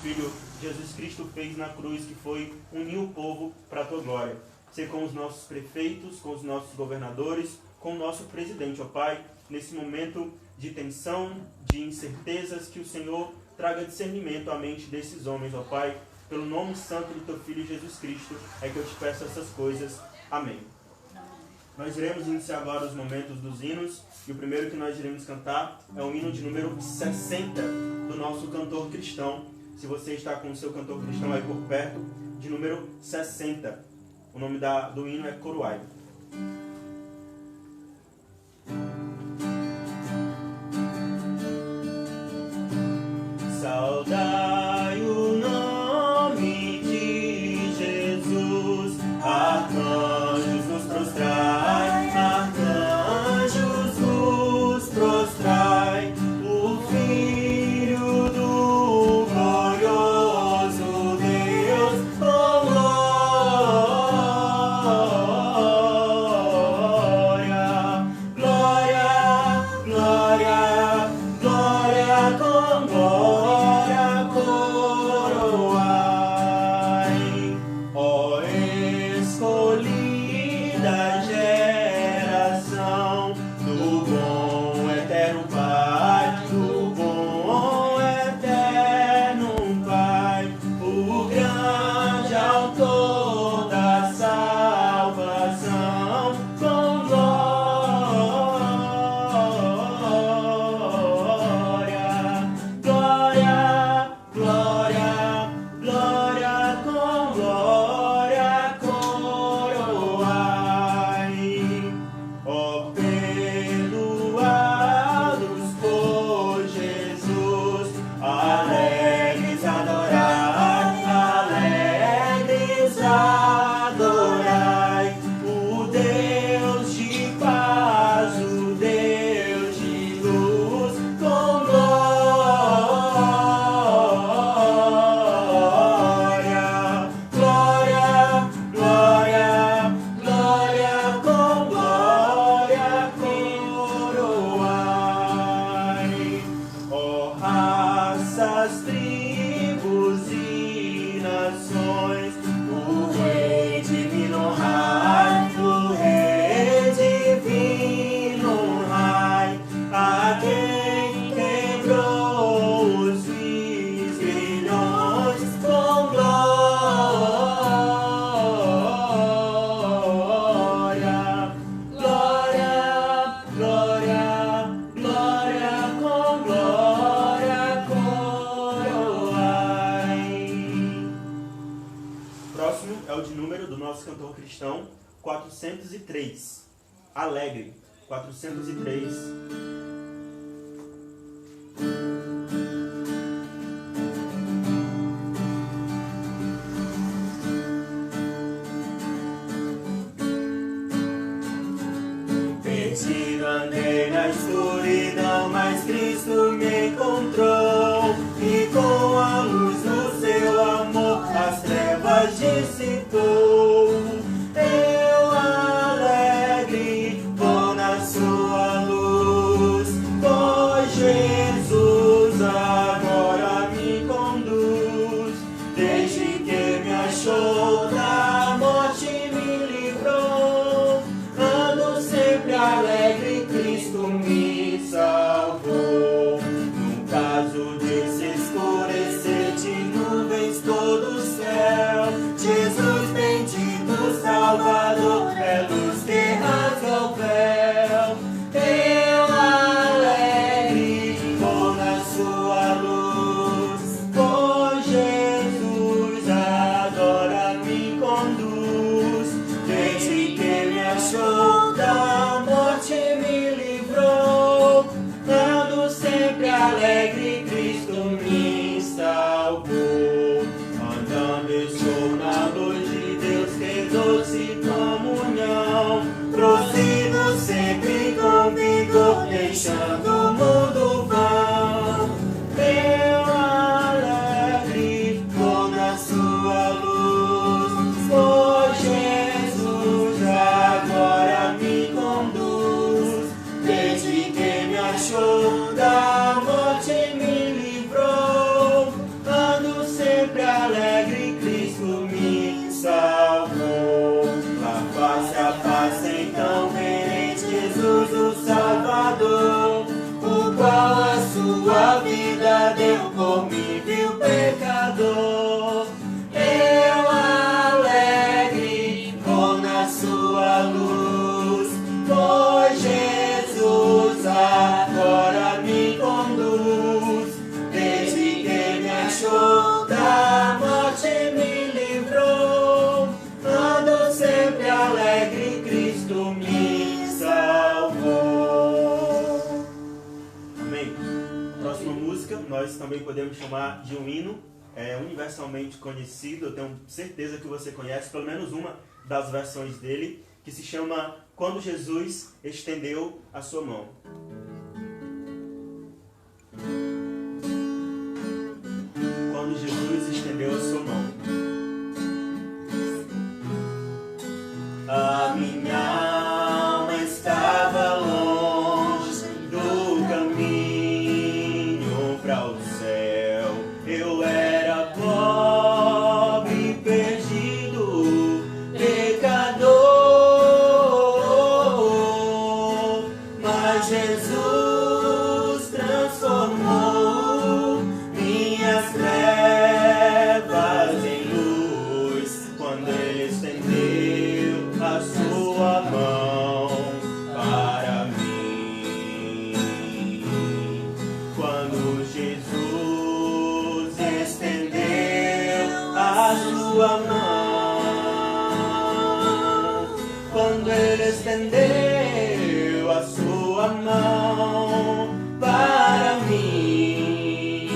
Filho Jesus Cristo fez na cruz, que foi unir o povo para a tua glória. Ser com os nossos prefeitos, com os nossos governadores, com o nosso presidente, ó Pai, nesse momento de tensão, de incertezas, que o Senhor traga discernimento à mente desses homens, ó Pai. Pelo nome santo do teu Filho Jesus Cristo é que eu te peço essas coisas. Amém. Nós iremos iniciar agora os momentos dos hinos, e o primeiro que nós iremos cantar é o hino de número 60 do nosso cantor cristão. Se você está com o seu cantor cristão aí por perto, de número 60. O nome do hino é Coroai. Saudai o nome de Jesus, arcanjos nos prostrai, arcanjos nos prostrai, o Filho do glorioso Deus, com glória, glória, glória, glória, com glória, coroai, ó escolhida geração do bom eterno Pai, do bom eterno Pai, o grande autor da salvação, com glória, glória, glória, glória, com glória, coroai, ó perdoados por Jesus, alegres adorai, alegres adorai, o Deus de paz, o Deus de luz, com glória, glória, glória, glória, com glória, coroai, ó raças, tribos e nações, o Rei divino honrai, o Rei divino honrai, a quem quebrou os grilhões, com glória, glória, glória, glória, com glória, coroai. Próximo é o de número do nosso cantor cristão, 403. Alegre, 403. Perdido andei na escuridão, mas Cristo me encontrou, e com a luz do seu amor as trevas dissipou. Eu alegre vou na sua luz, pois Jesus agora me conduz. Desde que me achou da morte me livrou, ando sempre alegre, Cristo me salvou. No caso desse escurecer de nuvens todo o céu, Jesus bendito Salvador é luz que rasga o véu. Eu alegre vou na sua luz, pois Jesus agora me conduz. Desde que me achou da morte me livrou, ando sempre alegre, Cristo me salvou. Andando estou na luz de Deus, que doce comunhão, prossigo sempre com vigor, deixando o mundo vão. Eu alegre vou na sua luz, pois Jesus agora me conduz. Desde que me achou da morte me livrou, ando sempre alegre Cristo me salvou. Amém. Próxima música, nós também podemos chamar de um hino, universalmente conhecido, eu tenho certeza que você conhece pelo menos uma das versões dele, que se chama Quando Jesus Estendeu a Sua Mão. Quando Jesus estendeu a sua mão. A minha alma estava longe do caminho para o céu. Eu era pobre, perdido, pecador, mas Jesus transformou minhas trevas em luz quando Ele estendeu a sua mão para mim. Quando Jesus estendeu a sua mão, quando Ele estendeu a sua mão para mim,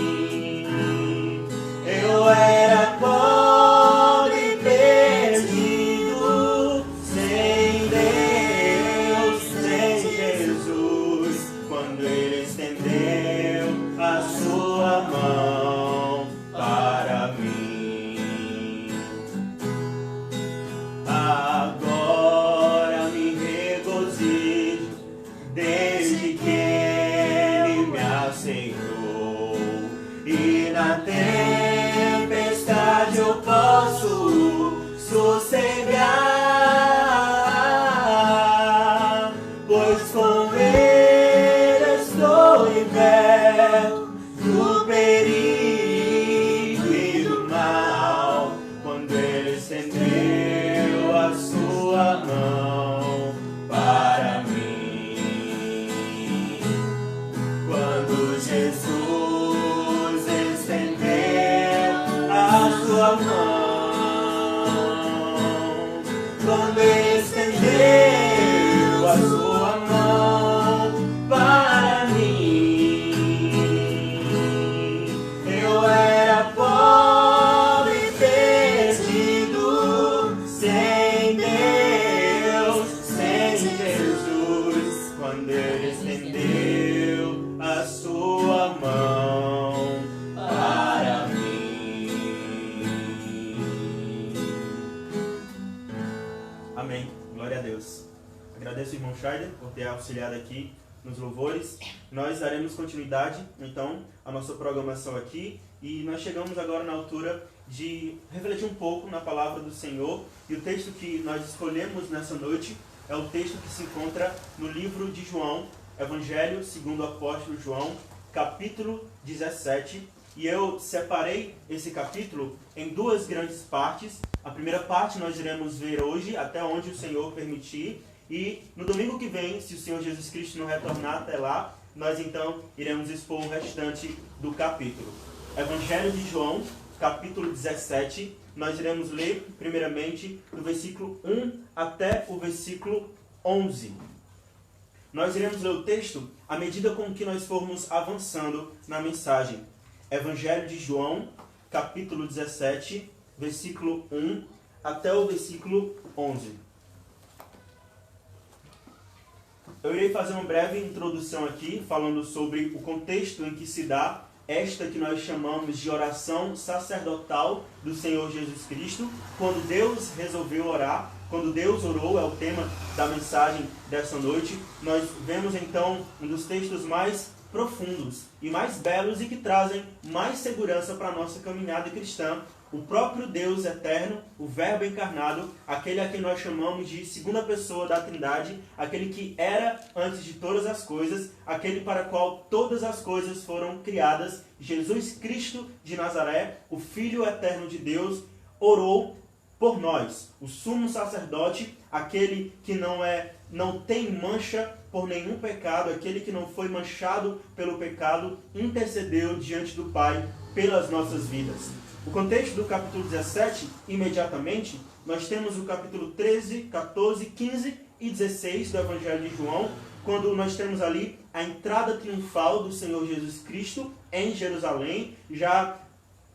eu era pobre, perdido, sem Deus, sem Jesus, quando Ele estendeu a sua mão para mim. Agora me regozijo desde que Ele me aceitou, e na tempestade eu posso sossegar, pois com Ele estou liberto do perigo e do mal, quando Ele estendeu a sua mão para mim. Quando Jesus estendeu a sua mão, quando Ele estendeu a sua mão para mim, eu era pobre, perdido, sem Deus, sem Jesus, quando Ele estendeu a sua mão para mim. Amém. Glória a Deus. Agradeço o irmão Scheider por ter auxiliado aqui nos louvores. Nós daremos continuidade, então, à nossa programação aqui, e nós chegamos agora na altura de refletir um pouco na palavra do Senhor, e o texto que nós escolhemos nessa noite é o texto que se encontra no livro de João, Evangelho segundo o apóstolo João, capítulo 17, e eu separei esse capítulo em duas grandes partes. A primeira parte nós iremos ver hoje, até onde o Senhor permitir, e no domingo que vem, se o Senhor Jesus Cristo não retornar até lá, nós então iremos expor o restante do capítulo. Evangelho de João, capítulo 17, nós iremos ler primeiramente do versículo 1 até o versículo 11. Nós iremos ler o texto à medida com que nós formos avançando na mensagem. Evangelho de João, capítulo 17, versículo 1 até o versículo 11. Eu irei fazer uma breve introdução aqui, falando sobre o contexto em que se dá esta que nós chamamos de oração sacerdotal do Senhor Jesus Cristo, quando Deus resolveu orar, quando Deus orou, é o tema da mensagem dessa noite. Nós vemos então um dos textos mais profundos e mais belos e que trazem mais segurança para a nossa caminhada cristã. O próprio Deus eterno, o Verbo encarnado, aquele a quem nós chamamos de segunda pessoa da Trindade, aquele que era antes de todas as coisas, aquele para o qual todas as coisas foram criadas, Jesus Cristo de Nazaré, o Filho eterno de Deus, orou por nós, o sumo sacerdote, aquele que não tem mancha por nenhum pecado, aquele que não foi manchado pelo pecado, intercedeu diante do Pai pelas nossas vidas. O contexto do capítulo 17, imediatamente, nós temos o capítulo 13, 14, 15 e 16 do Evangelho de João, quando nós temos ali a entrada triunfal do Senhor Jesus Cristo em Jerusalém, já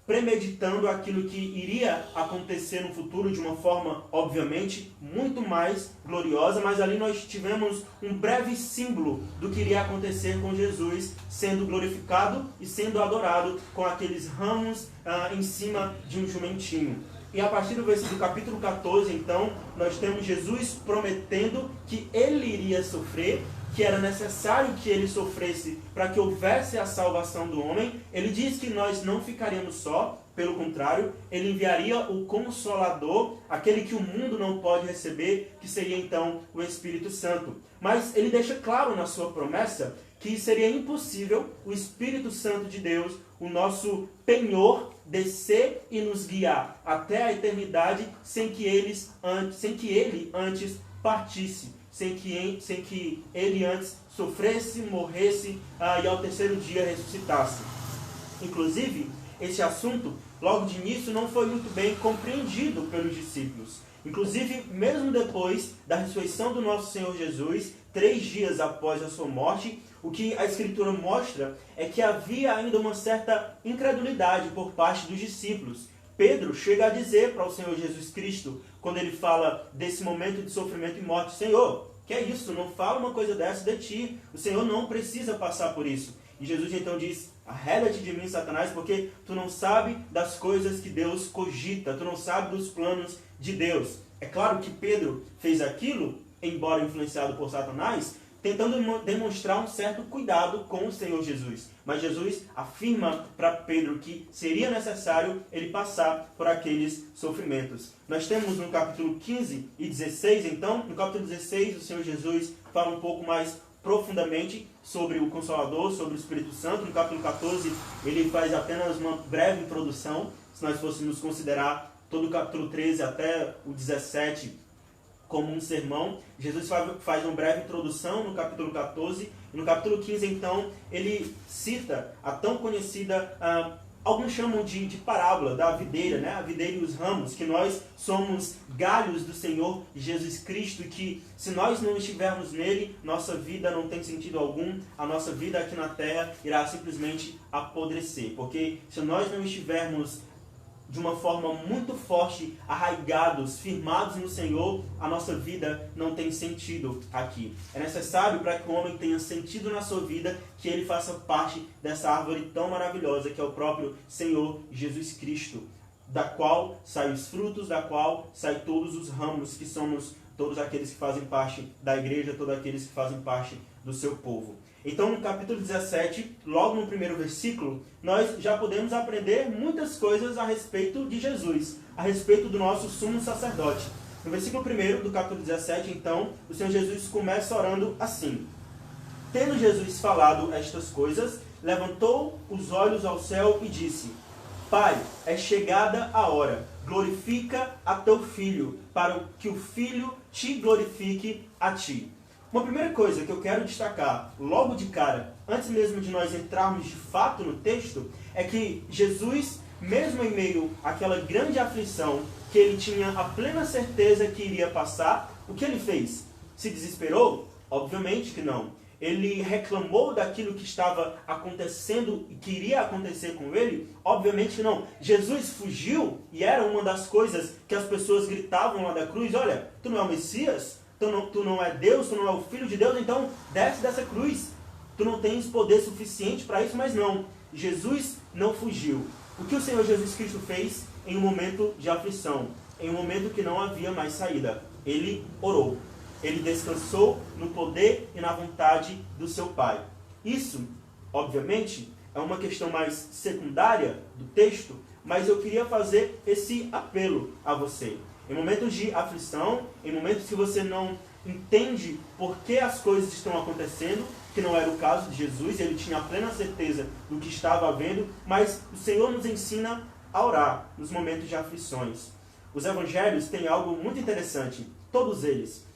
premeditando aquilo que iria acontecer no futuro de uma forma, obviamente, muito mais gloriosa, mas ali nós tivemos um breve símbolo do que iria acontecer com Jesus sendo glorificado e sendo adorado com aqueles ramos em cima de um jumentinho. E a partir do capítulo 14, então, nós temos Jesus prometendo que ele iria sofrer, que era necessário que ele sofresse para que houvesse a salvação do homem. Ele diz que nós não ficaríamos só, pelo contrário, ele enviaria o Consolador, aquele que o mundo não pode receber, que seria então o Espírito Santo. Mas ele deixa claro na sua promessa que seria impossível o Espírito Santo de Deus, o nosso penhor, descer e nos guiar até a eternidade sem que ele antes partisse, sem que ele antes sofresse, morresse e ao terceiro dia ressuscitasse. Inclusive, esse assunto, logo de início, não foi muito bem compreendido pelos discípulos. Inclusive, mesmo depois da ressurreição do nosso Senhor Jesus, 3 dias após a sua morte, o que a Escritura mostra é que havia ainda uma certa incredulidade por parte dos discípulos. Pedro chega a dizer para o Senhor Jesus Cristo, quando ele fala desse momento de sofrimento e morte: Senhor, que é isso? Não fala uma coisa dessa de ti. O Senhor não precisa passar por isso. E Jesus então diz: arreda-te de mim, Satanás, porque tu não sabe das coisas que Deus cogita, tu não sabe dos planos de Deus. É claro que Pedro fez aquilo, embora influenciado por Satanás, tentando demonstrar um certo cuidado com o Senhor Jesus. Mas Jesus afirma para Pedro que seria necessário ele passar por aqueles sofrimentos. Nós temos no capítulo 15 e 16, então, no capítulo 16, o Senhor Jesus fala um pouco mais profundamente sobre o Consolador, sobre o Espírito Santo. No capítulo 14, ele faz apenas uma breve introdução. Se nós fôssemos considerar todo o capítulo 13 até o 17 como um sermão, Jesus faz uma breve introdução no capítulo 14, e no capítulo 15, então, ele cita a tão conhecida, alguns chamam de parábola da videira, né? A videira e os ramos, que nós somos galhos do Senhor Jesus Cristo, que se nós não estivermos nele, nossa vida não tem sentido algum, a nossa vida aqui na terra irá simplesmente apodrecer, porque se nós não estivermos de uma forma muito forte, arraigados, firmados no Senhor, a nossa vida não tem sentido aqui. É necessário, para que o homem tenha sentido na sua vida, que ele faça parte dessa árvore tão maravilhosa que é o próprio Senhor Jesus Cristo, da qual saem os frutos, da qual saem todos os ramos, que somos todos aqueles que fazem parte da igreja, todos aqueles que fazem parte do seu povo. Então, no capítulo 17, logo no primeiro versículo, nós já podemos aprender muitas coisas a respeito de Jesus, a respeito do nosso sumo sacerdote. No versículo 1 do capítulo 17, então, o Senhor Jesus começa orando assim: tendo Jesus falado estas coisas, levantou os olhos ao céu e disse: Pai, é chegada a hora, glorifica a teu Filho, para que o Filho te glorifique a ti. Uma primeira coisa que eu quero destacar logo de cara, antes mesmo de nós entrarmos de fato no texto, é que Jesus, mesmo em meio àquela grande aflição que ele tinha a plena certeza que iria passar, o que ele fez? Se desesperou? Obviamente que não. Ele reclamou daquilo que estava acontecendo e que iria acontecer com ele? Obviamente que não. Jesus fugiu e era uma das coisas que as pessoas gritavam lá da cruz: olha, tu não é o Messias? Tu não é Deus, tu não é o Filho de Deus, então desce dessa cruz. Tu não tens poder suficiente para isso, mas não. Jesus não fugiu. O que o Senhor Jesus Cristo fez em um momento de aflição, em um momento que não havia mais saída? Ele orou. Ele descansou no poder e na vontade do seu Pai. Isso, obviamente, é uma questão mais secundária do texto, mas eu queria fazer esse apelo a você. Em momentos de aflição, em momentos que você não entende por que as coisas estão acontecendo, que não era o caso de Jesus, ele tinha a plena certeza do que estava havendo, mas o Senhor nos ensina a orar nos momentos de aflições. Os evangelhos têm algo muito interessante, todos eles.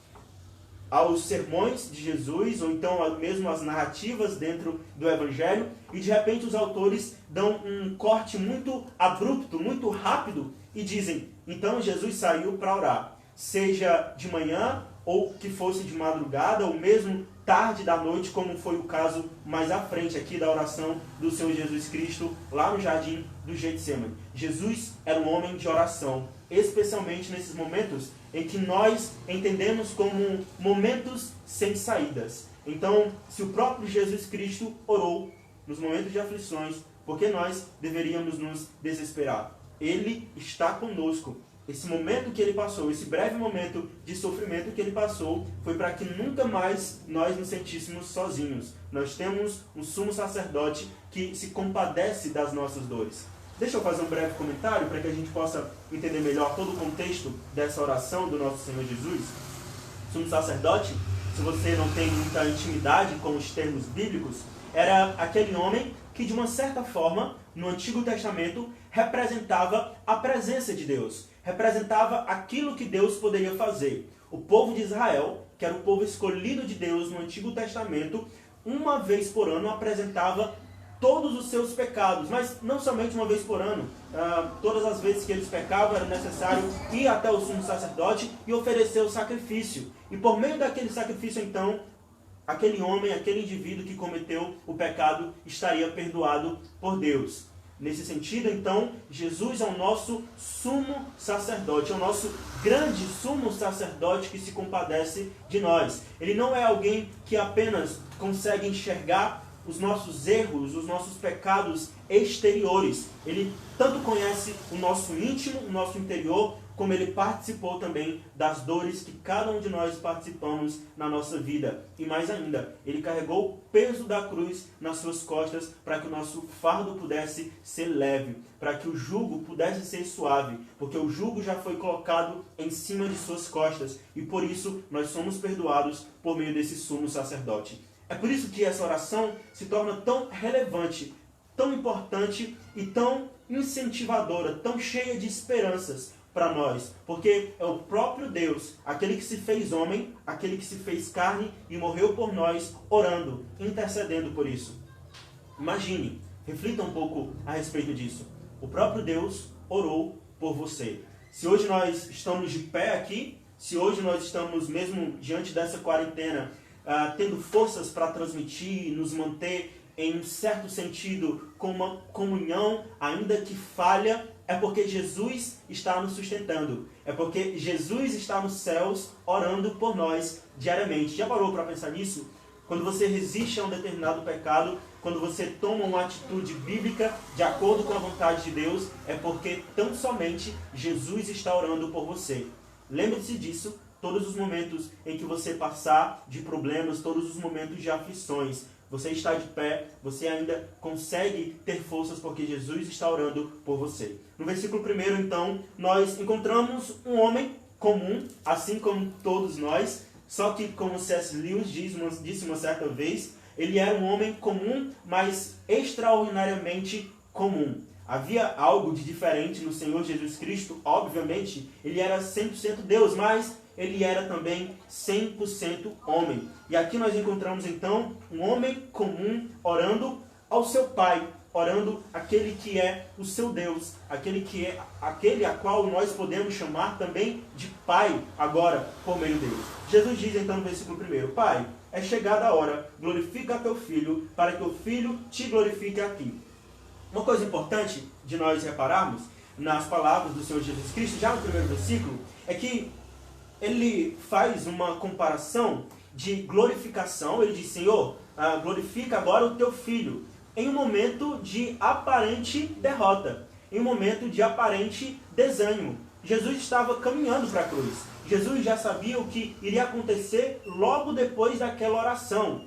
aos sermões de Jesus, ou então mesmo às narrativas dentro do Evangelho, e de repente os autores dão um corte muito abrupto, muito rápido, e dizem, então Jesus saiu para orar, seja de manhã, ou que fosse de madrugada, ou mesmo tarde da noite, como foi o caso mais à frente aqui da oração do Senhor Jesus Cristo, lá no jardim do Getsemane. Jesus era um homem de oração, especialmente nesses momentos em que nós entendemos como momentos sem saídas. Então, se o próprio Jesus Cristo orou nos momentos de aflições, por que nós deveríamos nos desesperar? Ele está conosco. Esse momento que ele passou, esse breve momento de sofrimento que ele passou, foi para que nunca mais nós nos sentíssemos sozinhos. Nós temos um sumo sacerdote que se compadece das nossas dores. Deixa eu fazer um breve comentário para que a gente possa entender melhor todo o contexto dessa oração do nosso Senhor Jesus. Sumo sacerdote, se você não tem muita intimidade com os termos bíblicos, era aquele homem que, de uma certa forma, no Antigo Testamento, representava a presença de Deus. Representava aquilo que Deus poderia fazer. O povo de Israel, que era o povo escolhido de Deus no Antigo Testamento, uma vez por ano apresentava todos os seus pecados, mas não somente uma vez por ano. Todas as vezes que eles pecavam era necessário ir até o sumo sacerdote e oferecer o sacrifício. E por meio daquele sacrifício, então, aquele homem, aquele indivíduo que cometeu o pecado estaria perdoado por Deus. Nesse sentido, então, Jesus é o nosso sumo sacerdote, é o nosso grande sumo sacerdote que se compadece de nós. Ele não é alguém que apenas consegue enxergar os nossos erros, os nossos pecados exteriores. Ele tanto conhece o nosso íntimo, o nosso interior, como ele participou também das dores que cada um de nós participamos na nossa vida. E mais ainda, ele carregou o peso da cruz nas suas costas para que o nosso fardo pudesse ser leve, para que o jugo pudesse ser suave, porque o jugo já foi colocado em cima de suas costas e por isso nós somos perdoados por meio desse sumo sacerdote. É por isso que essa oração se torna tão relevante, tão importante e tão incentivadora, tão cheia de esperanças para nós, porque é o próprio Deus, aquele que se fez homem, aquele que se fez carne e morreu por nós, orando, intercedendo por isso. Imagine, reflita um pouco a respeito disso. O próprio Deus orou por você. Se hoje nós estamos de pé aqui, se hoje nós estamos mesmo diante dessa quarentena, tendo forças para transmitir, nos manter em um certo sentido com uma comunhão, ainda que falha, é porque Jesus está nos sustentando. É porque Jesus está nos céus orando por nós diariamente. Já parou para pensar nisso? Quando você resiste a um determinado pecado, quando você toma uma atitude bíblica de acordo com a vontade de Deus, é porque tão somente Jesus está orando por você. Lembre-se disso. Todos os momentos em que você passar de problemas, todos os momentos de aflições, você está de pé, você ainda consegue ter forças porque Jesus está orando por você. No versículo 1, então, nós encontramos um homem comum, assim como todos nós, só que, como C.S. Lewis disse uma certa vez, ele era um homem comum, mas extraordinariamente comum. Havia algo de diferente no Senhor Jesus Cristo, obviamente, ele era 100% Deus, mas ele era também 100% homem. E aqui nós encontramos então um homem comum orando ao seu Pai, orando aquele que é o seu Deus, aquele a qual nós podemos chamar também de Pai agora por meio dele. Jesus diz então no versículo 1, Pai, é chegada a hora, glorifica a teu Filho, para que o Filho te glorifique aqui. Uma coisa importante de nós repararmos nas palavras do Senhor Jesus Cristo, já no primeiro versículo, é que ele faz uma comparação de glorificação. Ele diz, Senhor, glorifica agora o teu Filho, em um momento de aparente derrota, em um momento de aparente desânimo. Jesus estava caminhando para a cruz. Jesus já sabia o que iria acontecer logo depois daquela oração.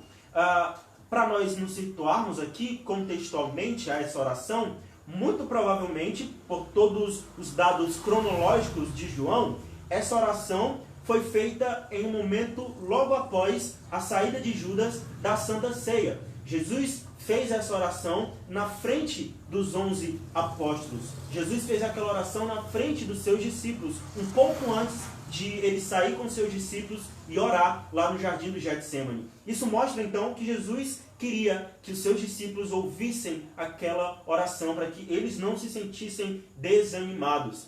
Para nós nos situarmos aqui contextualmente a essa oração, muito provavelmente, por todos os dados cronológicos de João, essa oração foi feita em um momento logo após a saída de Judas da Santa Ceia. Jesus fez essa oração na frente dos 11 apóstolos. Jesus fez aquela oração na frente dos seus discípulos, um pouco antes de ele sair com seus discípulos e orar lá no jardim do Getsêmani. Isso mostra então que Jesus queria que os seus discípulos ouvissem aquela oração para que eles não se sentissem desanimados.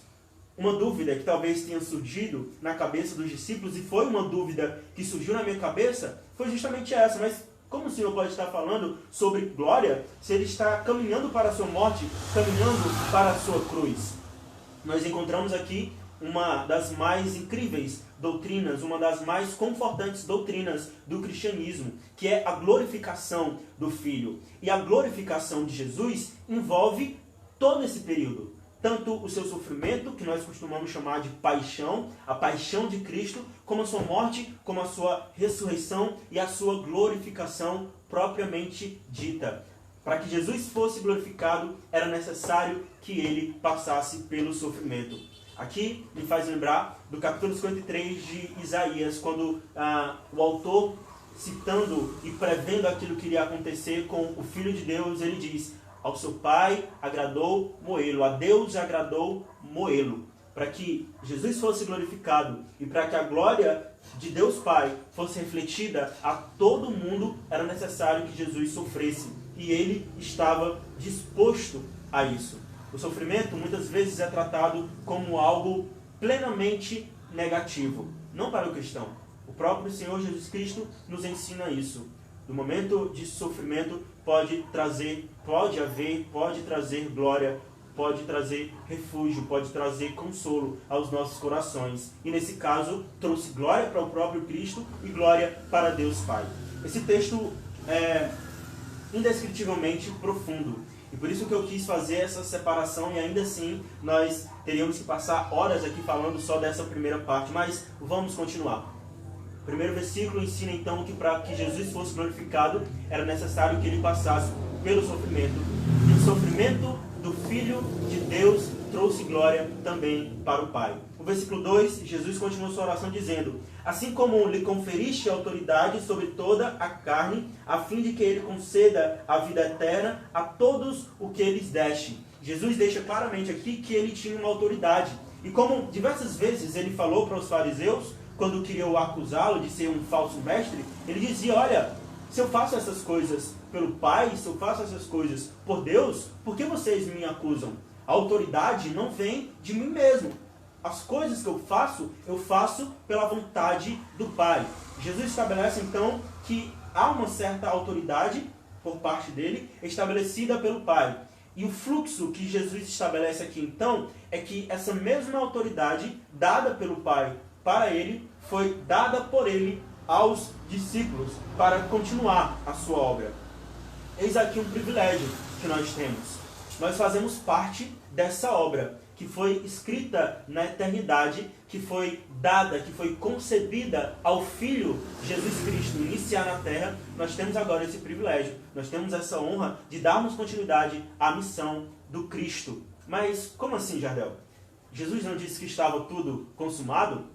Uma dúvida que talvez tenha surgido na cabeça dos discípulos, e foi uma dúvida que surgiu na minha cabeça, foi justamente essa: mas como o Senhor pode estar falando sobre glória se ele está caminhando para a sua morte, caminhando para a sua cruz? Nós encontramos aqui uma das mais incríveis doutrinas, uma das mais confortantes doutrinas do cristianismo, que é a glorificação do Filho. E a glorificação de Jesus envolve todo esse período. Tanto o seu sofrimento, que nós costumamos chamar de paixão, a paixão de Cristo, como a sua morte, como a sua ressurreição e a sua glorificação propriamente dita. Para que Jesus fosse glorificado, era necessário que ele passasse pelo sofrimento. Aqui me faz lembrar do capítulo 53 de Isaías, quando o autor, citando e prevendo aquilo que iria acontecer com o Filho de Deus, ele diz: ao seu Pai agradou moê-lo, a Deus agradou moê-lo. Para que Jesus fosse glorificado e para que a glória de Deus Pai fosse refletida a todo mundo, era necessário que Jesus sofresse. E ele estava disposto a isso. O sofrimento muitas vezes é tratado como algo plenamente negativo, não para o cristão. O próprio Senhor Jesus Cristo nos ensina isso. No momento de sofrimento pode trazer glória, pode trazer refúgio, pode trazer consolo aos nossos corações. E nesse caso, trouxe glória para o próprio Cristo e glória para Deus Pai. Esse texto é indescritivelmente profundo. E por isso que eu quis fazer essa separação, e ainda assim nós teríamos que passar horas aqui falando só dessa primeira parte, mas vamos continuar. O primeiro versículo ensina então que para que Jesus fosse glorificado, era necessário que ele passasse pelo sofrimento. E o sofrimento do Filho de Deus trouxe glória também para o Pai. No versículo 2, Jesus continua sua oração dizendo: assim como lhe conferiste autoridade sobre toda a carne, a fim de que ele conceda a vida eterna a todos o que lhes deste. Jesus deixa claramente aqui que ele tinha uma autoridade. E como diversas vezes ele falou para os fariseus, quando queriam acusá-lo de ser um falso mestre, ele dizia: olha, se eu faço essas coisas pelo Pai, se eu faço essas coisas por Deus, por que vocês me acusam? A autoridade não vem de mim mesmo. As coisas que eu faço pela vontade do Pai. Jesus estabelece então que há uma certa autoridade por parte dele, estabelecida pelo Pai. E o fluxo que Jesus estabelece aqui então, é que essa mesma autoridade dada pelo Pai para ele, foi dada por ele aos discípulos para continuar a sua obra. Eis aqui um privilégio que nós temos. Nós fazemos parte dessa obra que foi escrita na eternidade, que foi dada, que foi concebida ao Filho Jesus Cristo iniciar na terra. Nós temos agora esse privilégio, nós temos essa honra de darmos continuidade à missão do Cristo. Mas como assim, Jardel? Jesus não disse que estava tudo consumado?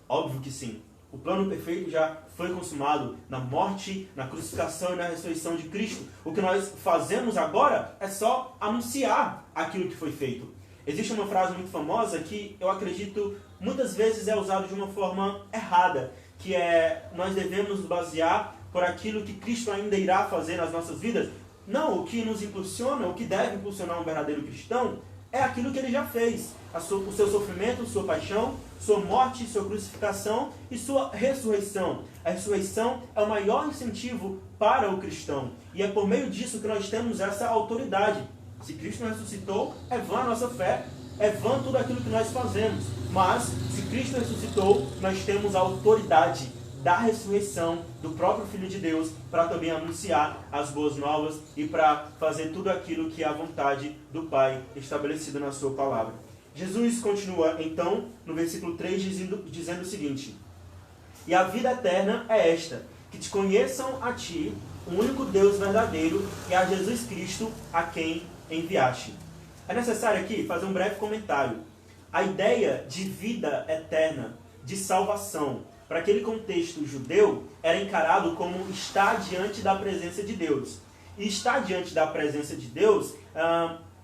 Óbvio que sim. O plano perfeito já foi consumado na morte, na crucificação e na ressurreição de Cristo. O que nós fazemos agora é só anunciar aquilo que foi feito. Existe uma frase muito famosa que eu acredito muitas vezes é usada de uma forma errada, que é: nós devemos nos basear por aquilo que Cristo ainda irá fazer nas nossas vidas. Não, o que nos impulsiona, o que deve impulsionar um verdadeiro cristão é aquilo que ele já fez. O seu sofrimento, sua paixão, sua morte, sua crucificação e sua ressurreição. A ressurreição é o maior incentivo para o cristão. E é por meio disso que nós temos essa autoridade. Se Cristo não ressuscitou, é vã a nossa fé, é vã tudo aquilo que nós fazemos. Mas, se Cristo ressuscitou, nós temos a autoridade da ressurreição do próprio Filho de Deus para também anunciar as boas novas e para fazer tudo aquilo que é a vontade do Pai estabelecida na sua palavra. Jesus continua então no versículo 3 dizendo o seguinte: e a vida eterna é esta, que te conheçam a ti, o único Deus verdadeiro, e a Jesus Cristo, a quem enviaste. É necessário aqui fazer um breve comentário. A ideia de vida eterna, de salvação, para aquele contexto judeu, era encarado como estar diante da presença de Deus. E estar diante da presença de Deus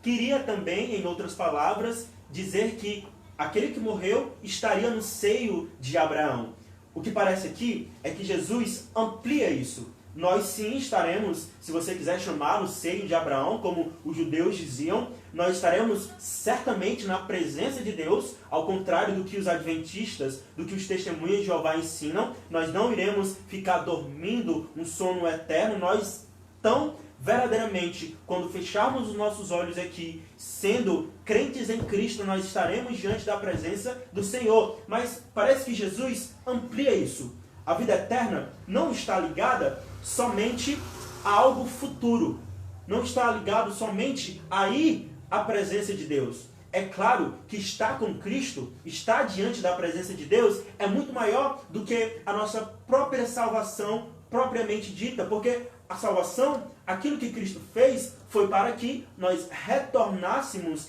queria também, em outras palavras, dizer que aquele que morreu estaria no seio de Abraão. O que parece aqui é que Jesus amplia isso. Nós sim estaremos, se você quiser chamar, no seio de Abraão, como os judeus diziam, nós estaremos certamente na presença de Deus, ao contrário do que os adventistas, do que os testemunhas de Jeová ensinam. Nós não iremos ficar dormindo um sono eterno, nós tão verdadeiramente, quando fecharmos os nossos olhos aqui, sendo crentes em Cristo, nós estaremos diante da presença do Senhor. Mas parece que Jesus amplia isso. A vida eterna não está ligada somente a algo futuro. Não está ligado somente a ir à presença de Deus. É claro que estar com Cristo, estar diante da presença de Deus, é muito maior do que a nossa própria salvação propriamente dita, porque a salvação, aquilo que Cristo fez, foi para que nós retornássemos,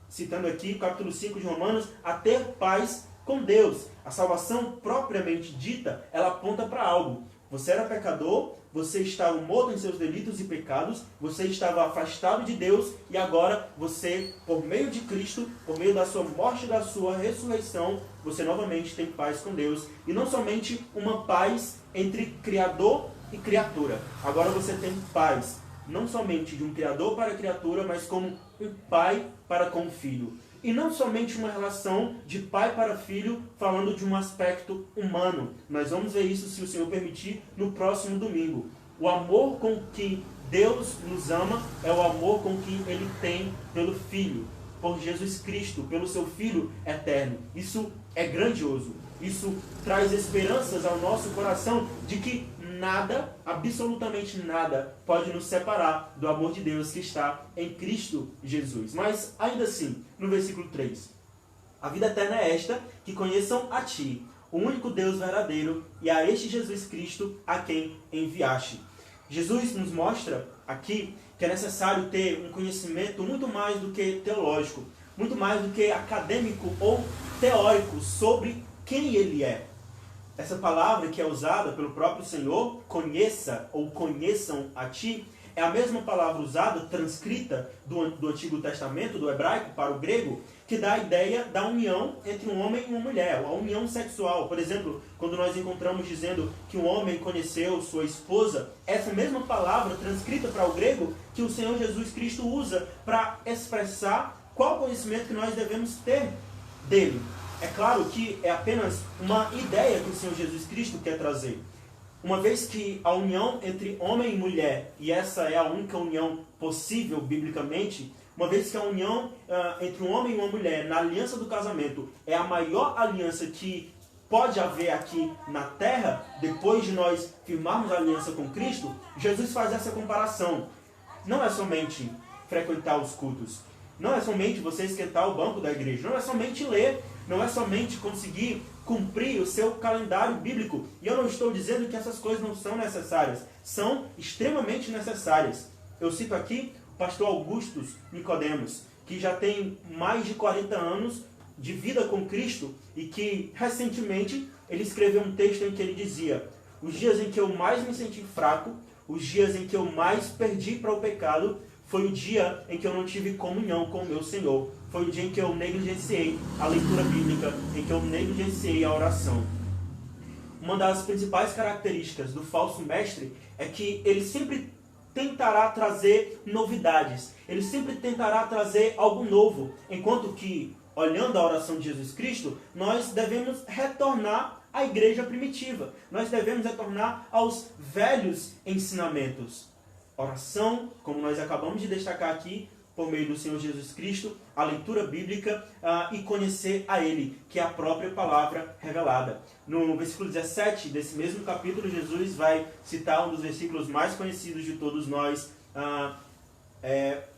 citando aqui o capítulo 5 de Romanos, a ter paz com Deus. A salvação propriamente dita, ela aponta para algo. Você era pecador, você estava morto em seus delitos e pecados, você estava afastado de Deus e agora você, por meio de Cristo, por meio da sua morte e da sua ressurreição, você novamente tem paz com Deus. E não somente uma paz entre Criador e criatura. Agora você tem paz, não somente de um Criador para a criatura, mas como um pai para com o filho. E não somente uma relação de pai para filho, falando de um aspecto humano. Nós vamos ver isso, se o Senhor permitir, no próximo domingo. O amor com que Deus nos ama é o amor com que Ele tem pelo Filho, por Jesus Cristo, pelo seu Filho eterno. Isso é grandioso. Isso traz esperanças ao nosso coração de que nada, absolutamente nada, pode nos separar do amor de Deus que está em Cristo Jesus. Mas, ainda assim, no versículo 3, a vida eterna é esta, que conheçam a Ti, o único Deus verdadeiro, e a este Jesus Cristo, a quem enviaste. Jesus nos mostra aqui que é necessário ter um conhecimento muito mais do que teológico, muito mais do que acadêmico ou teórico sobre quem Ele é. Essa palavra que é usada pelo próprio Senhor, conheça ou conheçam a Ti, é a mesma palavra usada, transcrita do Antigo Testamento, do hebraico para o grego, que dá a ideia da união entre um homem e uma mulher, a união sexual. Por exemplo, quando nós encontramos dizendo que um homem conheceu sua esposa, essa mesma palavra transcrita para o grego que o Senhor Jesus Cristo usa para expressar qual conhecimento que nós devemos ter dele. É claro que é apenas uma ideia que o Senhor Jesus Cristo quer trazer. Uma vez que a união entre homem e mulher, e essa é a única união possível biblicamente, uma vez que a união entre um homem e uma mulher na aliança do casamento é a maior aliança que pode haver aqui na terra, depois de nós firmarmos a aliança com Cristo, Jesus faz essa comparação. Não é somente frequentar os cultos, não é somente você esquentar o banco da igreja, não é somente ler, não é somente conseguir cumprir o seu calendário bíblico. E eu não estou dizendo que essas coisas não são necessárias. São extremamente necessárias. Eu cito aqui o pastor Augustus Nicodemos, que já tem mais de 40 anos de vida com Cristo e que recentemente ele escreveu um texto em que ele dizia: os dias em que eu mais me senti fraco, os dias em que eu mais perdi para o pecado, foi o dia em que eu não tive comunhão com o meu Senhor. Foi o dia em que eu negligenciei a leitura bíblica, em que eu negligenciei a oração. Uma das principais características do falso mestre é que ele sempre tentará trazer novidades. Ele sempre tentará trazer algo novo. Enquanto que, olhando a oração de Jesus Cristo, nós devemos retornar à igreja primitiva. Nós devemos retornar aos velhos ensinamentos. Oração, como nós acabamos de destacar aqui, por meio do Senhor Jesus Cristo, a leitura bíblica e conhecer a Ele, que é a própria palavra revelada. No versículo 17 desse mesmo capítulo, Jesus vai citar um dos versículos mais conhecidos de todos nós.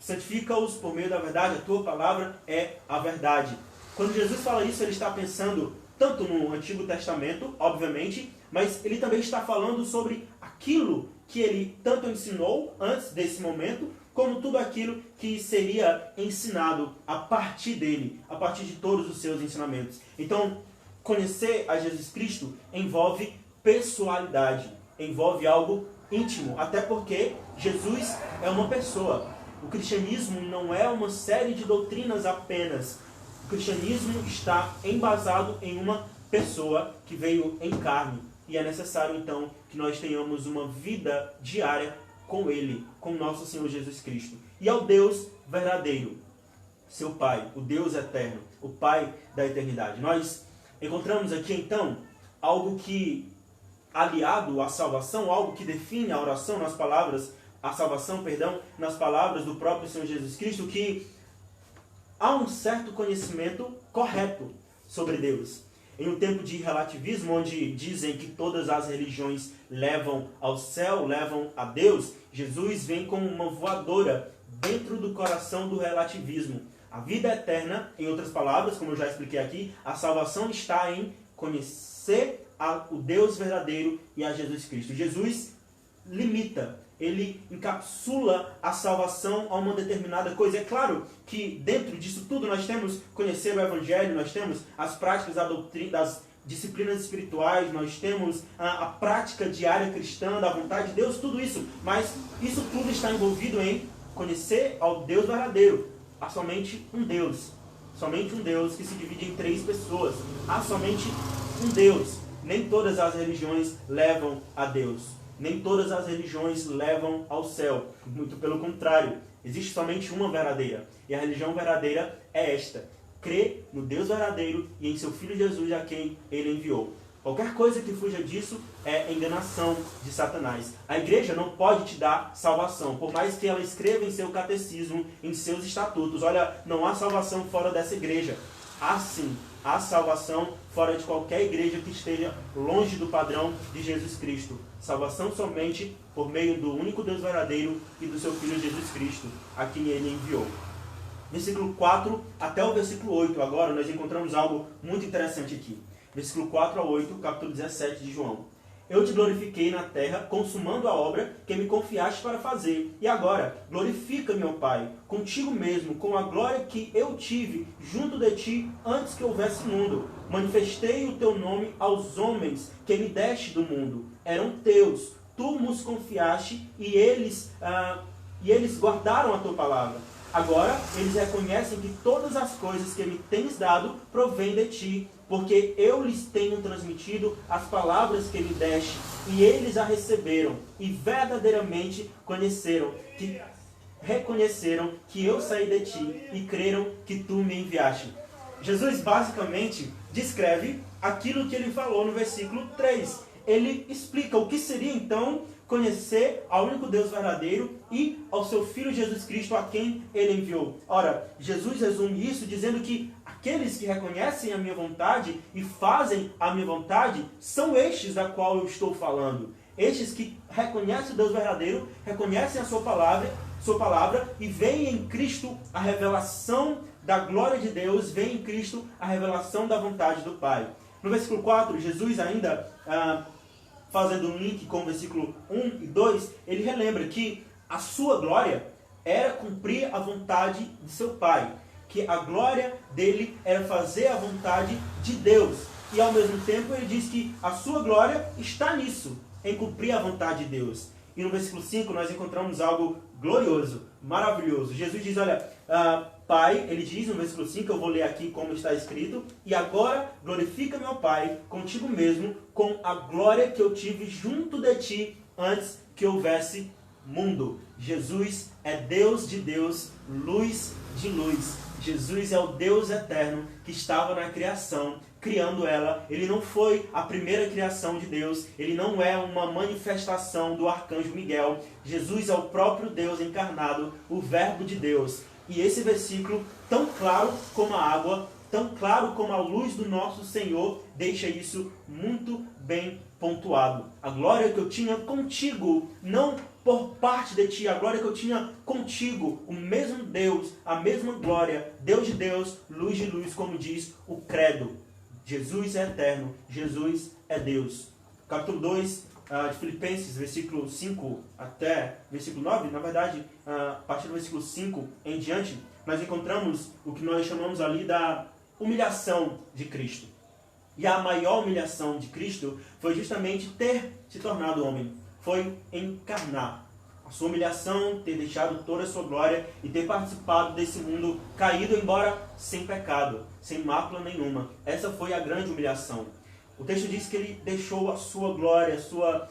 Santifica-os por meio da verdade, a tua palavra é a verdade. Quando Jesus fala isso, ele está pensando tanto no Antigo Testamento, obviamente, mas ele também está falando sobre aquilo que ele tanto ensinou antes desse momento, como tudo aquilo que seria ensinado a partir dele, a partir de todos os seus ensinamentos. Então, conhecer a Jesus Cristo envolve pessoalidade, envolve algo íntimo, até porque Jesus é uma pessoa. O cristianismo não é uma série de doutrinas apenas. O cristianismo está embasado em uma pessoa que veio em carne. E é necessário, então, que nós tenhamos uma vida diária com Ele, com nosso Senhor Jesus Cristo. E ao Deus verdadeiro, seu Pai, o Deus eterno, o Pai da eternidade. Nós encontramos aqui, então, algo que, aliado à salvação, algo que define a oração nas palavras, a salvação, perdão, nas palavras do próprio Senhor Jesus Cristo, que há um certo conhecimento correto sobre Deus. Em um tempo de relativismo, onde dizem que todas as religiões levam ao céu, levam a Deus, Jesus vem como uma voadora dentro do coração do relativismo. A vida eterna, em outras palavras, como eu já expliquei aqui, a salvação está em conhecer o Deus verdadeiro e a Jesus Cristo. Jesus limita, ele encapsula a salvação a uma determinada coisa. É claro que dentro disso tudo nós temos conhecer o Evangelho, nós temos as práticas da doutrina, das disciplinas espirituais, nós temos a prática diária cristã, da vontade de Deus, tudo isso. Mas isso tudo está envolvido em conhecer ao Deus verdadeiro. Há somente um Deus que se divide em 3 pessoas. Há somente um Deus. Nem todas as religiões levam a Deus. Nem todas as religiões levam ao céu. Muito pelo contrário. Existe somente uma verdadeira. E a religião verdadeira é esta: crer no Deus verdadeiro e em seu Filho Jesus, a quem Ele enviou. Qualquer coisa que fuja disso é enganação de Satanás. A igreja não pode te dar salvação, por mais que ela escreva em seu catecismo, em seus estatutos. Olha, não há salvação fora dessa igreja. Há sim, há salvação fora de qualquer igreja que esteja longe do padrão de Jesus Cristo. Salvação somente por meio do único Deus verdadeiro e do seu Filho Jesus Cristo, a quem Ele enviou. Versículo 4 até o versículo 8, agora nós encontramos algo muito interessante aqui. Versículo 4 a 8, capítulo 17 de João. Eu te glorifiquei na terra, consumando a obra que me confiaste para fazer. E agora, glorifica-me, ó Pai, contigo mesmo, com a glória que eu tive junto de ti antes que houvesse mundo. Manifestei o teu nome aos homens que me deste do mundo. Eram teus, tu nos confiaste e eles guardaram a tua palavra. Agora, eles reconhecem que todas as coisas que me tens dado provêm de ti, porque eu lhes tenho transmitido as palavras que me deste, e eles a receberam, e verdadeiramente reconheceram que eu saí de ti, e creram que tu me enviaste. Jesus basicamente descreve aquilo que ele falou no versículo 3. Ele explica o que seria então conhecer ao único Deus verdadeiro e ao seu Filho Jesus Cristo, a quem Ele enviou. Ora, Jesus resume isso dizendo que aqueles que reconhecem a minha vontade e fazem a minha vontade são estes da qual eu estou falando. Estes que reconhecem o Deus verdadeiro, reconhecem a sua palavra e veem em Cristo a revelação da glória de Deus, veem em Cristo a revelação da vontade do Pai. No versículo 4, Jesus ainda, fazendo um link com o versículo 1 e 2, ele relembra que a sua glória era cumprir a vontade de seu Pai. Que a glória dele era fazer a vontade de Deus. E ao mesmo tempo ele diz que a sua glória está nisso, em cumprir a vontade de Deus. E no versículo 5 nós encontramos algo glorioso, maravilhoso. Jesus diz, olha, Pai, ele diz no versículo 5, eu vou ler aqui como está escrito, e agora glorifica meu Pai contigo mesmo, com a glória que eu tive junto de ti antes que houvesse mundo. Jesus é Deus de Deus, luz de luz. Jesus é o Deus eterno que estava na criação, criando ela. Ele não foi a primeira criação de Deus, ele não é uma manifestação do arcanjo Miguel. Jesus é o próprio Deus encarnado, o Verbo de Deus. E esse versículo, tão claro como a água, tão claro como a luz do nosso Senhor, deixa isso muito bem pontuado. A glória que eu tinha contigo, não por parte de ti, a glória que eu tinha contigo, o mesmo Deus, a mesma glória, Deus de Deus, luz de luz, como diz o credo. Jesus é eterno, Jesus é Deus. Capítulo 2 de Filipenses, versículo 5 até versículo 9, na verdade, a partir do versículo 5 em diante, nós encontramos o que nós chamamos ali da humilhação de Cristo. E a maior humilhação de Cristo foi justamente ter se tornado homem. foi encarnar. A sua humilhação, ter deixado toda a sua glória e ter participado desse mundo caído, embora sem pecado, sem mácula nenhuma. Essa foi a grande humilhação. O texto diz que ele deixou a sua glória, a sua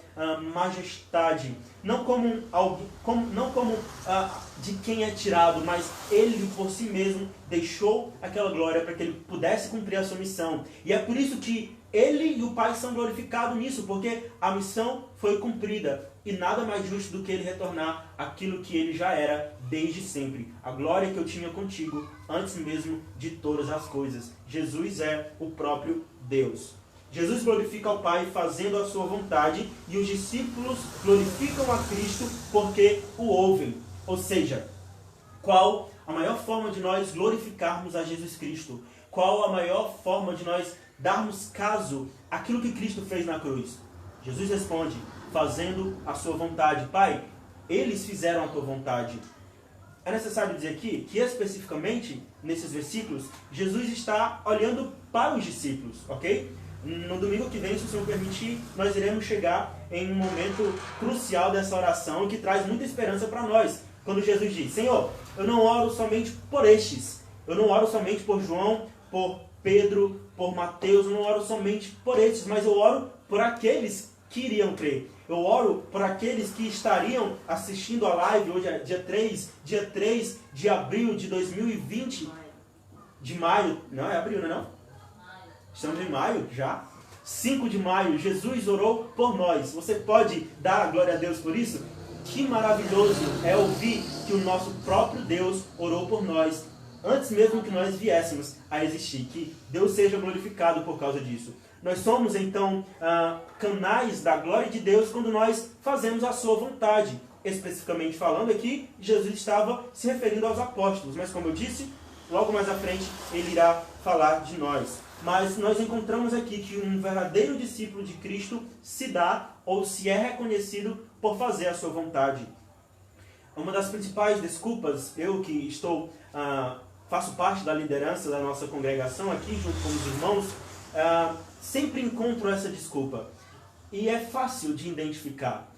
majestade, não como de quem é tirado, mas ele por si mesmo deixou aquela glória para que ele pudesse cumprir a sua missão. E é por isso que ele e o Pai são glorificados nisso, porque a missão foi cumprida. E nada mais justo do que ele retornar aquilo que ele já era desde sempre. A glória que eu tinha contigo antes mesmo de todas as coisas. Jesus é o próprio Deus. Jesus glorifica ao Pai fazendo a sua vontade e os discípulos glorificam a Cristo porque o ouvem. Ou seja, qual a maior forma de nós glorificarmos a Jesus Cristo? Qual a maior forma de nós darmos caso àquilo que Cristo fez na cruz? Jesus responde, fazendo a sua vontade. Pai, eles fizeram a tua vontade. É necessário dizer aqui que especificamente nesses versículos, Jesus está olhando para os discípulos, ok? No domingo que vem, se o Senhor permitir, nós iremos chegar em um momento crucial dessa oração que traz muita esperança para nós. Quando Jesus diz, Senhor, eu não oro somente por estes. Eu não oro somente por João, por Pedro, por Mateus. Eu não oro somente por estes, mas eu oro por aqueles que iriam crer. Eu oro por aqueles que estariam assistindo a live. Hoje é dia 3 de abril de 2020. De maio. Não, é abril, não é não? Estamos em maio já. 5 de maio, Jesus orou por nós. Você pode dar a glória a Deus por isso? Que maravilhoso é ouvir que o nosso próprio Deus orou por nós, antes mesmo que nós viéssemos a existir. Que Deus seja glorificado por causa disso. Nós somos, então, canais da glória de Deus quando nós fazemos a sua vontade. Especificamente falando aqui, Jesus estava se referindo aos apóstolos. Mas como eu disse, logo mais à frente ele irá falar de nós. Mas nós encontramos aqui que um verdadeiro discípulo de Cristo se dá ou se é reconhecido por fazer a sua vontade. Uma das principais desculpas, eu que faço parte da liderança da nossa congregação aqui, junto com os irmãos, sempre encontro essa desculpa. E é fácil de identificar.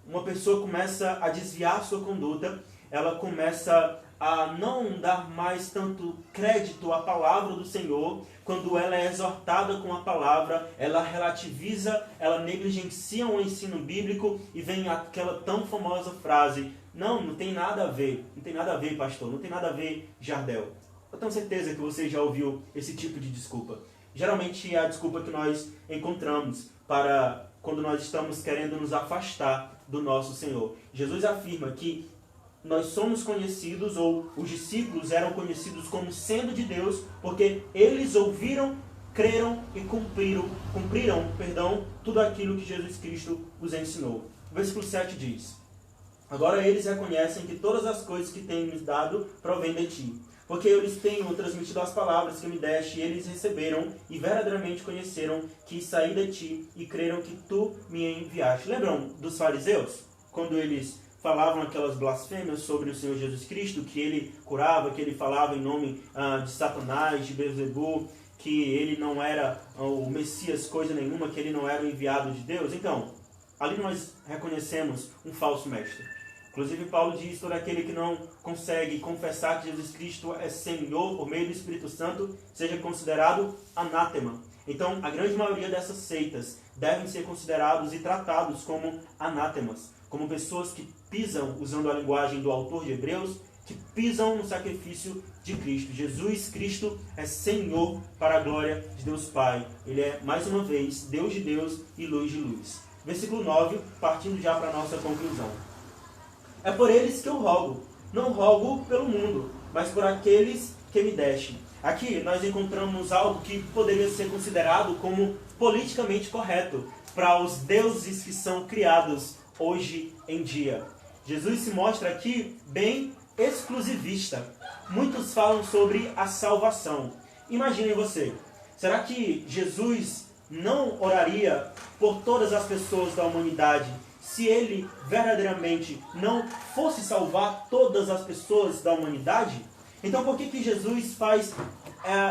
Uma pessoa começa a desviar sua conduta, ela começa a não dar mais tanto crédito à palavra do Senhor. Quando ela é exortada com a palavra, ela relativiza, ela negligencia o ensino bíblico e vem aquela tão famosa frase, não tem nada a ver, não tem nada a ver, pastor, não tem nada a ver, Jardel. Eu tenho certeza que você já ouviu esse tipo de desculpa. Geralmente é a desculpa que nós encontramos para quando nós estamos querendo nos afastar do nosso Senhor. Jesus afirma que nós somos conhecidos, ou os discípulos eram conhecidos como sendo de Deus, porque eles ouviram, creram e cumpriram tudo aquilo que Jesus Cristo os ensinou. O versículo 7 diz, agora eles reconhecem que todas as coisas que têm me dado provêm de ti, porque eu lhes tenho transmitido as palavras que me deste, e eles receberam e verdadeiramente conheceram que saí de ti e creram que tu me enviaste. Lembram dos fariseus? Quando eles falavam aquelas blasfêmias sobre o Senhor Jesus Cristo, que ele curava, que ele falava em nome de Satanás, de Beelzebul, que ele não era o Messias coisa nenhuma, que ele não era o enviado de Deus. Então, ali nós reconhecemos um falso mestre. Inclusive Paulo diz, todo aquele que não consegue confessar que Jesus Cristo é Senhor por meio do Espírito Santo, seja considerado anátema. Então, a grande maioria dessas seitas devem ser considerados e tratados como anátemas, como pessoas que pisam, usando a linguagem do autor de Hebreus, que pisam no sacrifício de Cristo. Jesus Cristo é Senhor para a glória de Deus Pai. Ele é, mais uma vez, Deus de Deus e luz de luz. Versículo 9, partindo já para a nossa conclusão. É por eles que eu rogo. Não rogo pelo mundo, mas por aqueles que me deste. Aqui nós encontramos algo que poderia ser considerado como politicamente correto para os deuses que são criados hoje em dia. Jesus se mostra aqui bem exclusivista. Muitos falam sobre a salvação. Imaginem você, será que Jesus não oraria por todas as pessoas da humanidade se ele verdadeiramente não fosse salvar todas as pessoas da humanidade? Então por que Jesus faz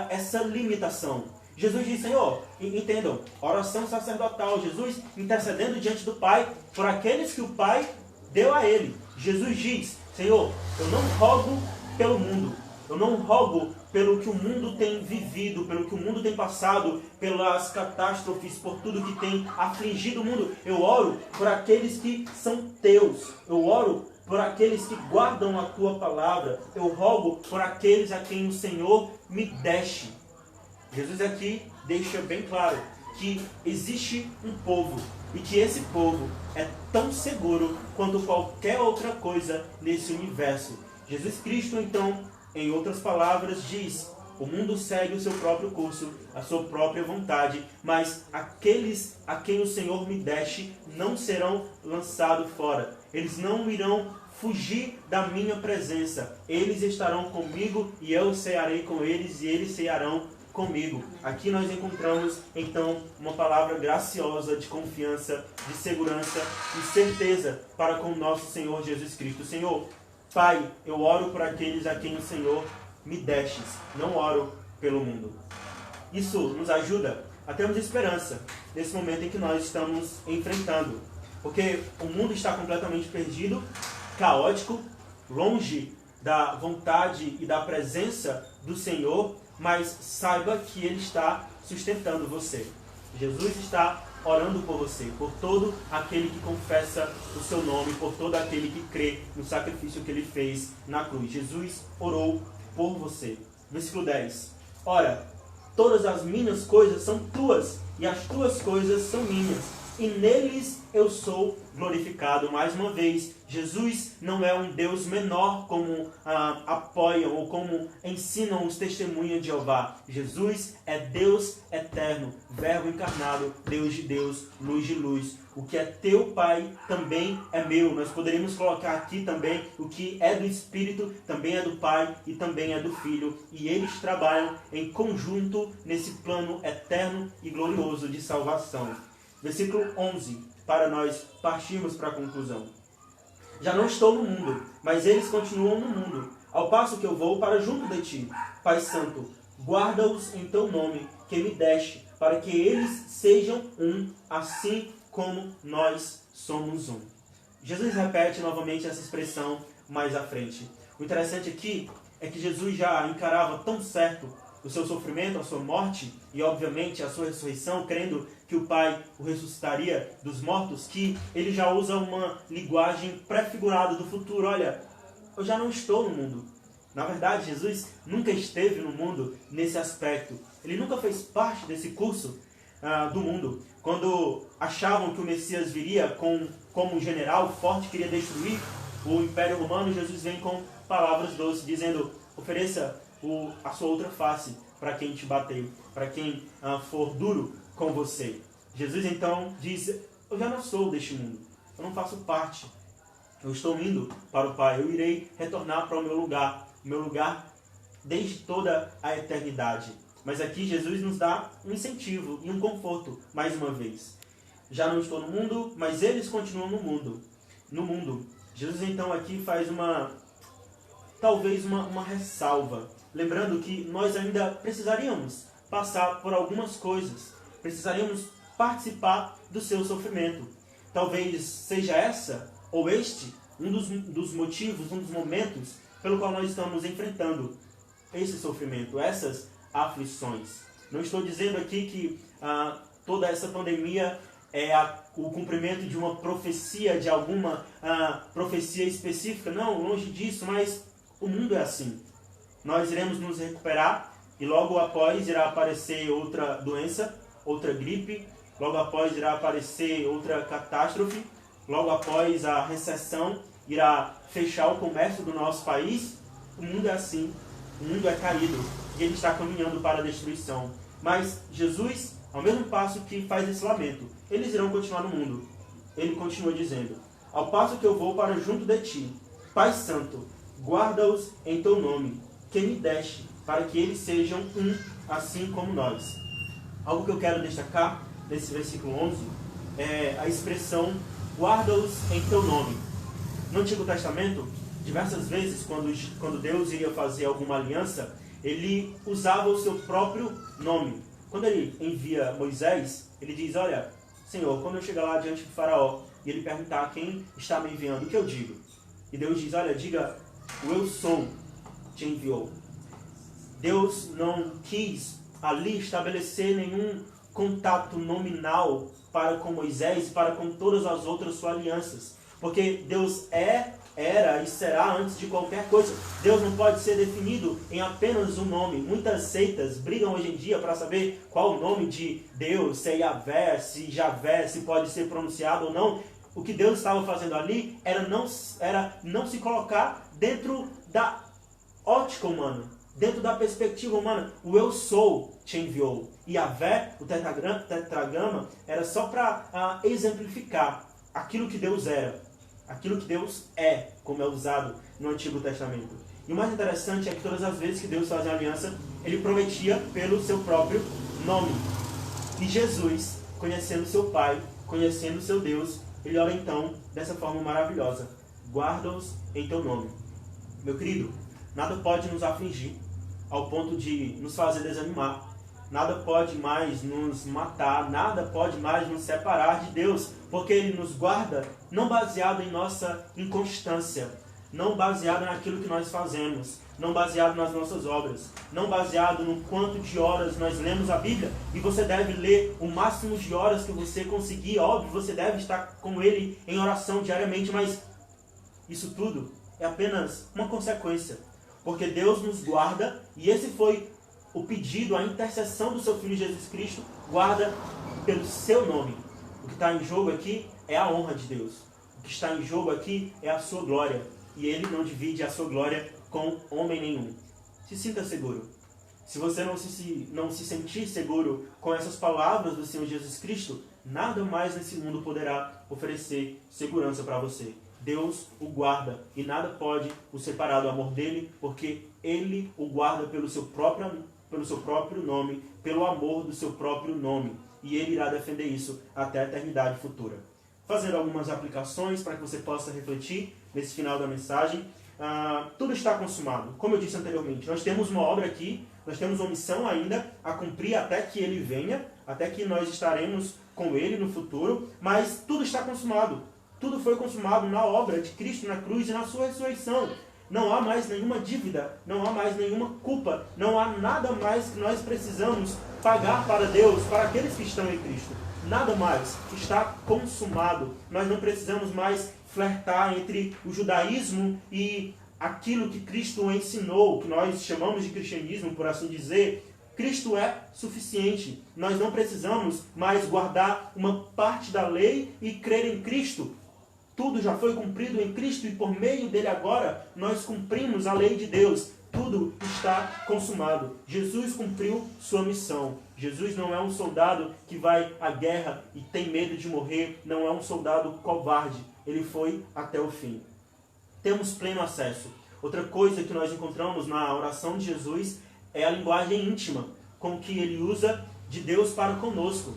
essa limitação? Jesus diz, Senhor, entendam, oração sacerdotal, Jesus intercedendo diante do Pai por aqueles que o Pai deu a ele. Jesus diz, Senhor, eu não rogo pelo mundo, eu não rogo pelo que o mundo tem vivido, pelo que o mundo tem passado, pelas catástrofes, por tudo que tem afligido o mundo. Eu oro por aqueles que são teus, eu oro por aqueles que guardam a tua palavra, eu rogo por aqueles a quem o Senhor me deste. Jesus aqui deixa bem claro que existe um povo e que esse povo é tão seguro quanto qualquer outra coisa nesse universo. Jesus Cristo, então, em outras palavras, diz: o mundo segue o seu próprio curso, a sua própria vontade, mas aqueles a quem o Senhor me deste não serão lançados fora. Eles não irão fugir da minha presença. Eles estarão comigo e eu cearei com eles e eles cearão comigo. Aqui nós encontramos, então, uma palavra graciosa de confiança, de segurança e certeza para com o nosso Senhor Jesus Cristo. Senhor, Pai, eu oro por aqueles a quem o Senhor me destes, não oro pelo mundo. Isso nos ajuda a termos esperança nesse momento em que nós estamos enfrentando. Porque o mundo está completamente perdido, caótico, longe da vontade e da presença do Senhor, mas saiba que Ele está sustentando você. Jesus está orando por você, por todo aquele que confessa o seu nome, por todo aquele que crê no sacrifício que Ele fez na cruz. Jesus orou por você. Versículo 10. Ora, todas as minhas coisas são tuas, e as tuas coisas são minhas, e neles eu sou glorificado. Mais uma vez, Jesus não é um Deus menor como apoiam ou como ensinam os testemunhas de Jeová. Jesus é Deus eterno, Verbo encarnado, Deus de Deus, luz de luz. O que é teu, Pai, também é meu. Nós poderíamos colocar aqui também o que é do Espírito, também é do Pai e também é do Filho. E eles trabalham em conjunto nesse plano eterno e glorioso de salvação. Versículo 11, para nós partirmos para a conclusão. Já não estou no mundo, mas eles continuam no mundo, ao passo que eu vou para junto de ti. Pai Santo, guarda-os em teu nome, que me deste, para que eles sejam um, assim como nós somos um. Jesus repete novamente essa expressão mais à frente. O interessante aqui é que Jesus já encarava tão certo o seu sofrimento, a sua morte e, obviamente, a sua ressurreição, crendo que o Pai o ressuscitaria dos mortos, que ele já usa uma linguagem prefigurada do futuro. Olha, eu já não estou no mundo. Na verdade, Jesus nunca esteve no mundo nesse aspecto. Ele nunca fez parte desse curso do mundo. Quando achavam que o Messias viria como um general forte que iria destruir o Império Romano, Jesus vem com palavras doces, dizendo: ofereça a sua outra face para quem te bateu, para quem for duro com você. Jesus então diz: eu já não sou deste mundo, eu não faço parte, eu estou indo para o Pai, eu irei retornar para o meu lugar desde toda a eternidade. Mas aqui Jesus nos dá um incentivo e um conforto, mais uma vez. Já não estou no mundo, mas eles continuam no mundo. Jesus então aqui faz talvez uma ressalva, lembrando que nós ainda precisaríamos passar por algumas coisas, precisaríamos participar do seu sofrimento. Talvez seja essa ou este um dos motivos, um dos momentos pelo qual nós estamos enfrentando esse sofrimento, essas aflições. Não estou dizendo aqui que toda essa pandemia é o cumprimento de uma profecia, de alguma profecia específica. Não, longe disso, mas o mundo é assim. Nós iremos nos recuperar e logo após irá aparecer outra doença, outra gripe, logo após irá aparecer outra catástrofe, logo após a recessão irá fechar o comércio do nosso país. O mundo é assim, o mundo é caído e ele está caminhando para a destruição. Mas Jesus, ao mesmo passo que faz esse lamento, eles irão continuar no mundo. Ele continua dizendo: ao passo que eu vou para junto de ti, Pai Santo, guarda-os em teu nome, que me deste, para que eles sejam um, assim como nós. Algo que eu quero destacar nesse versículo 11 é a expressão guarda-os em teu nome. No Antigo Testamento, diversas vezes, quando Deus iria fazer alguma aliança, ele usava o seu próprio nome. quando ele envia Moisés, ele diz, olha, Senhor, quando eu chegar lá diante do faraó e ele perguntar quem está me enviando, o que eu digo? E Deus diz, olha, diga, o eu sou te enviou. Deus não quis ali estabelecer nenhum contato nominal para com Moisés e para com todas as outras suas alianças. Porque Deus era e será antes de qualquer coisa. Deus não pode ser definido em apenas um nome. Muitas seitas brigam hoje em dia para saber qual o nome de Deus, se é Yahvé, se Javé, se pode ser pronunciado ou não. O que Deus estava fazendo ali era não se colocar dentro da ótica humana, dentro da perspectiva humana. O eu sou te enviou. E Yahvé, o tetragrama, era só para exemplificar aquilo que Deus era, aquilo que Deus é, como é usado no Antigo Testamento. E o mais interessante é que todas as vezes que Deus fazia aliança, ele prometia pelo seu próprio nome. E Jesus, conhecendo seu Pai, conhecendo seu Deus, ele ora então dessa forma maravilhosa: guarda-os em teu nome. Meu querido, nada pode nos afligir ao ponto de nos fazer desanimar. Nada pode mais nos matar, nada pode mais nos separar de Deus, porque Ele nos guarda não baseado em nossa inconstância, não baseado naquilo que nós fazemos, não baseado nas nossas obras, não baseado no quanto de horas nós lemos a Bíblia, e você deve ler o máximo de horas que você conseguir, óbvio, você deve estar com Ele em oração diariamente, mas isso tudo é apenas uma consequência, porque Deus nos guarda, e esse foi o pedido, a intercessão do seu Filho Jesus Cristo: guarda pelo seu nome. O que está em jogo aqui é a honra de Deus. O que está em jogo aqui é a sua glória. E Ele não divide a sua glória com homem nenhum. Se sinta seguro. Se você não se sentir seguro com essas palavras do Senhor Jesus Cristo, nada mais nesse mundo poderá oferecer segurança para você. Deus o guarda e nada pode o separar do amor dele, porque Ele o guarda pelo seu próprio nome, pelo amor do seu próprio nome. E Ele irá defender isso até a eternidade futura. Fazendo algumas aplicações para que você possa refletir nesse final da mensagem. Tudo está consumado. Como eu disse anteriormente, nós temos uma obra aqui, nós temos uma missão ainda a cumprir até que Ele venha, até que nós estaremos com Ele no futuro, mas tudo está consumado. Tudo foi consumado na obra de Cristo na cruz e na sua ressurreição. Não há mais nenhuma dívida, não há mais nenhuma culpa, não há nada mais que nós precisamos pagar para Deus, para aqueles que estão em Cristo. Nada mais está consumado. Nós não precisamos mais flertar entre o judaísmo e aquilo que Cristo ensinou, que nós chamamos de cristianismo, por assim dizer. Cristo é suficiente. Nós não precisamos mais guardar uma parte da lei e crer em Cristo. Tudo já foi cumprido em Cristo e por meio dele agora nós cumprimos a lei de Deus. Tudo está consumado. Jesus cumpriu sua missão. Jesus não é um soldado que vai à guerra e tem medo de morrer. Não é um soldado covarde. Ele foi até o fim. Temos pleno acesso. Outra coisa que nós encontramos na oração de Jesus é a linguagem íntima com que ele usa de Deus para conosco.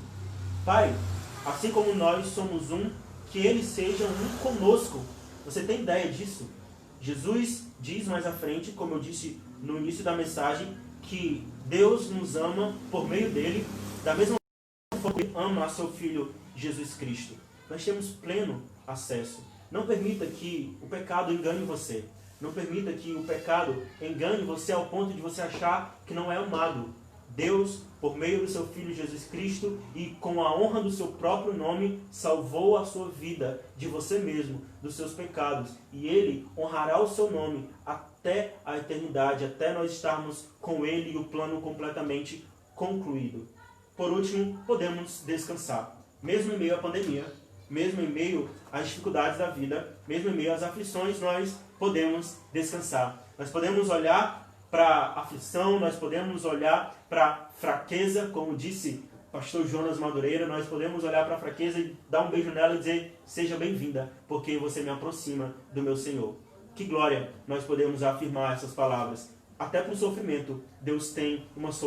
Pai, assim como nós somos um, que Ele seja um conosco. Você tem ideia disso? Jesus diz mais à frente, como eu disse no início da mensagem, que Deus nos ama por meio dele, da mesma forma que Ele ama a seu Filho Jesus Cristo. Nós temos pleno acesso. Não permita que o pecado engane você. Não permita que o pecado engane você ao ponto de você achar que não é amado. Deus, por meio do seu Filho Jesus Cristo e com a honra do seu próprio nome, salvou a sua vida de você mesmo, dos seus pecados. E Ele honrará o seu nome até a eternidade, até nós estarmos com Ele e o plano completamente concluído. Por último, podemos descansar. Mesmo em meio à pandemia, mesmo em meio às dificuldades da vida, mesmo em meio às aflições, nós podemos descansar. Nós podemos olhar para a aflição, nós podemos olhar para a fraqueza, como disse o pastor Jonas Madureira, nós podemos olhar para a fraqueza e dar um beijo nela e dizer: seja bem-vinda, porque você me aproxima do meu Senhor. Que glória nós podemos afirmar essas palavras. Até para o sofrimento, Deus tem uma solução.